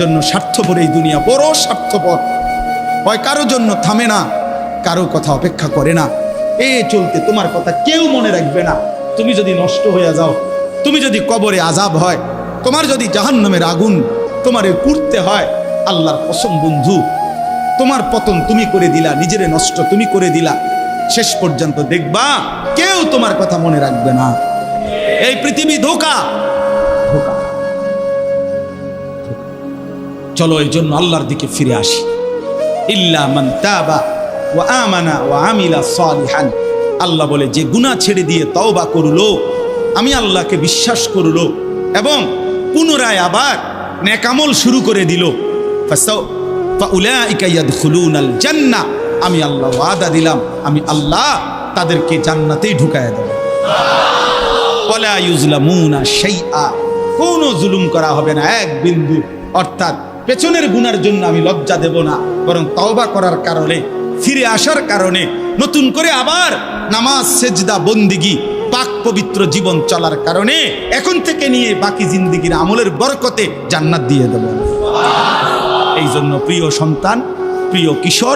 জন্য স্বার্থপর এই দুনিয়া, বড় স্বার্থপর। হয় কারো জন্য থামে না, কারো কথা অপেক্ষা করে না। চলতে তোমার কথা কেউ মনে রাখবে না। তুমি যদি নষ্ট হয়ে যাও, তুমি যদি কবরে আযাব হয়, তোমার যদি জাহান্নামের আগুন তোমারে পুড়তে হয়, আল্লাহর কসম বন্ধু, তোমার পতন তুমি করে দিলা, নিজেরে নষ্ট তুমি করে দিলা। শেষ পর্যন্ত দেখবা কেউ তোমার কথা মনে রাখবে না। এই পৃথিবী ধোঁকা। চলো এই জন্য আল্লাহর দিকে ফিরে আসি। ইল্লা মান তাবা ওয়া আমানা ওয়া আমিলা সালিহান। আল্লাহ বলে যে গুনাহ ছেড়ে দিয়ে তওবা করলো, আমি আল্লাহকে বিশ্বাস করলো এবং পুনরায় আবার নেক আমল শুরু করে দিল, ফাউলাইকা ইয়াদখুলুনাল জান্নাহ, আমি আল্লাহ ওয়াদা দিলাম, আমি আল্লাহ তাদেরকে জান্নাতেই ঢুকায় দেব। ওয়ালা ইউজলামুনা শাইআ, কোনো জুলুম করা হবে না এক বিন্দু। অর্থাৎ পেছনের গুনার জন্য আমি লজ্জা দেব না, বরং তওবা করার কারণে, ফিরে আসার কারণে, নতুন করে আবার নামাজ সেজদা বন্দিগি পাক পবিত্র জীবন চলার কারণে এখন থেকে নিয়ে বাকি জিন্দেগির আমলের বরকতে জান্নাত দিয়ে দেব। এই জন্য প্রিয় সন্তান, প্রিয় কিশোর,